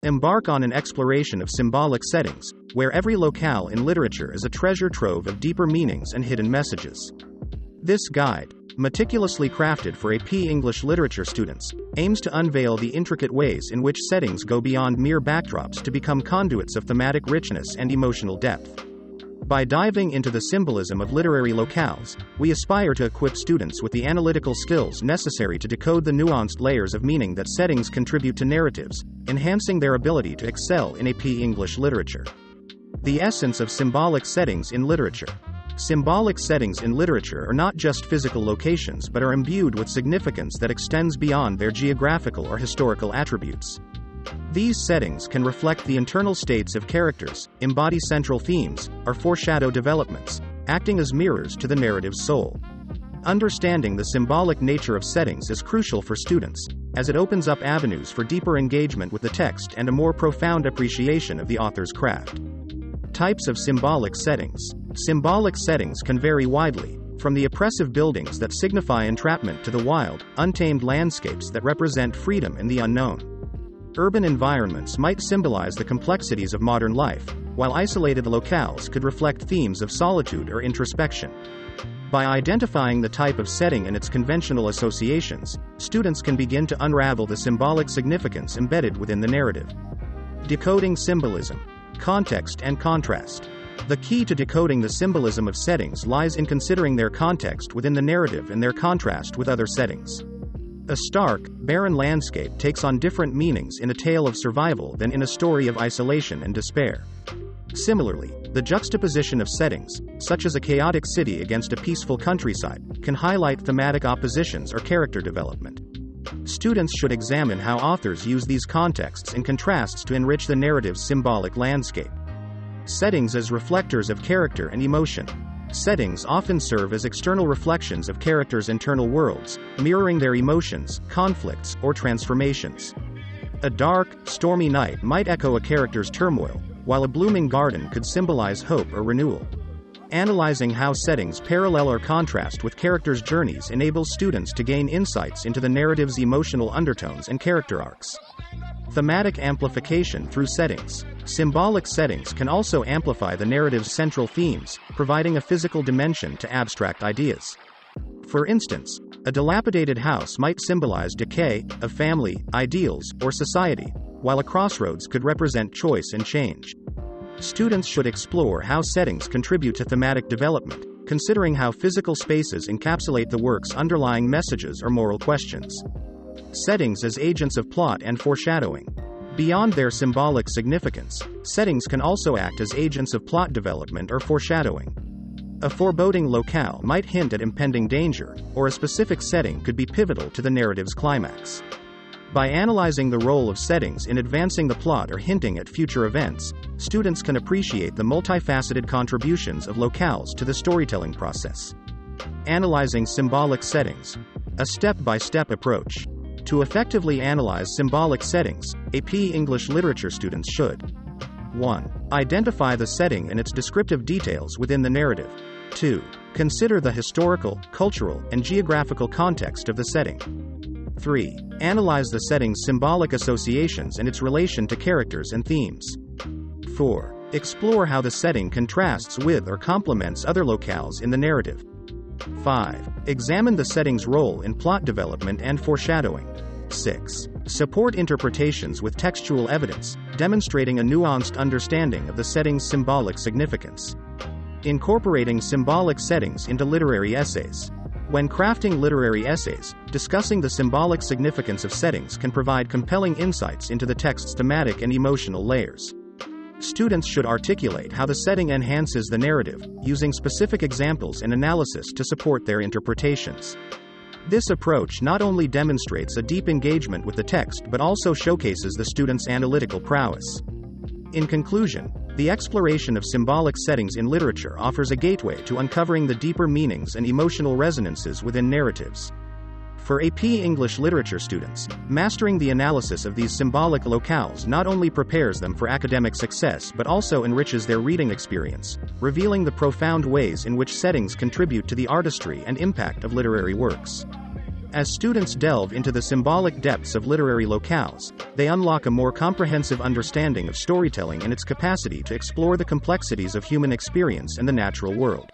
Embark on an exploration of symbolic settings, where every locale in literature is a treasure trove of deeper meanings and hidden messages. This guide, meticulously crafted for AP English literature students, aims to unveil the intricate ways in which settings go beyond mere backdrops to become conduits of thematic richness and emotional depth. By diving into the symbolism of literary locales, we aspire to equip students with the analytical skills necessary to decode the nuanced layers of meaning that settings contribute to narratives, enhancing their ability to excel in AP English literature. The essence of symbolic settings in literature. Symbolic settings in literature are not just physical locations but are imbued with significance that extends beyond their geographical or historical attributes. These settings can reflect the internal states of characters, embody central themes, or foreshadow developments, acting as mirrors to the narrative's soul. Understanding the symbolic nature of settings is crucial for students, as it opens up avenues for deeper engagement with the text and a more profound appreciation of the author's craft. Types of symbolic settings. Symbolic settings can vary widely, from the oppressive buildings that signify entrapment to the wild, untamed landscapes that represent freedom and the unknown. Urban environments might symbolize the complexities of modern life, while isolated locales could reflect themes of solitude or introspection. By identifying the type of setting and its conventional associations, students can begin to unravel the symbolic significance embedded within the narrative. Decoding symbolism. Context and contrast. The key to decoding the symbolism of settings lies in considering their context within the narrative and their contrast with other settings. A stark, barren landscape takes on different meanings in a tale of survival than in a story of isolation and despair. Similarly, the juxtaposition of settings, such as a chaotic city against a peaceful countryside, can highlight thematic oppositions or character development. Students should examine how authors use these contexts and contrasts to enrich the narrative's symbolic landscape. Settings as reflectors of character and emotion. Settings often serve as external reflections of characters' internal worlds, mirroring their emotions, conflicts, or transformations. A dark, stormy night might echo a character's turmoil, while a blooming garden could symbolize hope or renewal. Analyzing how settings parallel or contrast with characters' journeys enables students to gain insights into the narrative's emotional undertones and character arcs. Thematic amplification through settings. Symbolic settings can also amplify the narrative's central themes, providing a physical dimension to abstract ideas. For instance, a dilapidated house might symbolize decay, a family, ideals, or society, while a crossroads could represent choice and change. Students should explore how settings contribute to thematic development, considering how physical spaces encapsulate the work's underlying messages or moral questions. Settings as agents of plot and foreshadowing. Beyond their symbolic significance, settings can also act as agents of plot development or foreshadowing. A foreboding locale might hint at impending danger, or a specific setting could be pivotal to the narrative's climax. By analyzing the role of settings in advancing the plot or hinting at future events, students can appreciate the multifaceted contributions of locales to the storytelling process. Analyzing symbolic settings. A step-by-step approach. To effectively analyze symbolic settings, AP English literature students should 1. Identify the setting and its descriptive details within the narrative. 2. Consider the historical, cultural, and geographical context of the setting. 3. Analyze the setting's symbolic associations and its relation to characters and themes. 4. Explore how the setting contrasts with or complements other locales in the narrative. 5. Examine the setting's role in plot development and foreshadowing. 6. Support interpretations with textual evidence, demonstrating a nuanced understanding of the setting's symbolic significance. Incorporating symbolic settings into literary essays. When crafting literary essays, discussing the symbolic significance of settings can provide compelling insights into the text's thematic and emotional layers. Students should articulate how the setting enhances the narrative, using specific examples and analysis to support their interpretations. This approach not only demonstrates a deep engagement with the text but also showcases the student's analytical prowess. In conclusion, the exploration of symbolic settings in literature offers a gateway to uncovering the deeper meanings and emotional resonances within narratives. For AP English literature students, mastering the analysis of these symbolic locales not only prepares them for academic success but also enriches their reading experience, revealing the profound ways in which settings contribute to the artistry and impact of literary works. As students delve into the symbolic depths of literary locales, they unlock a more comprehensive understanding of storytelling and its capacity to explore the complexities of human experience and the natural world.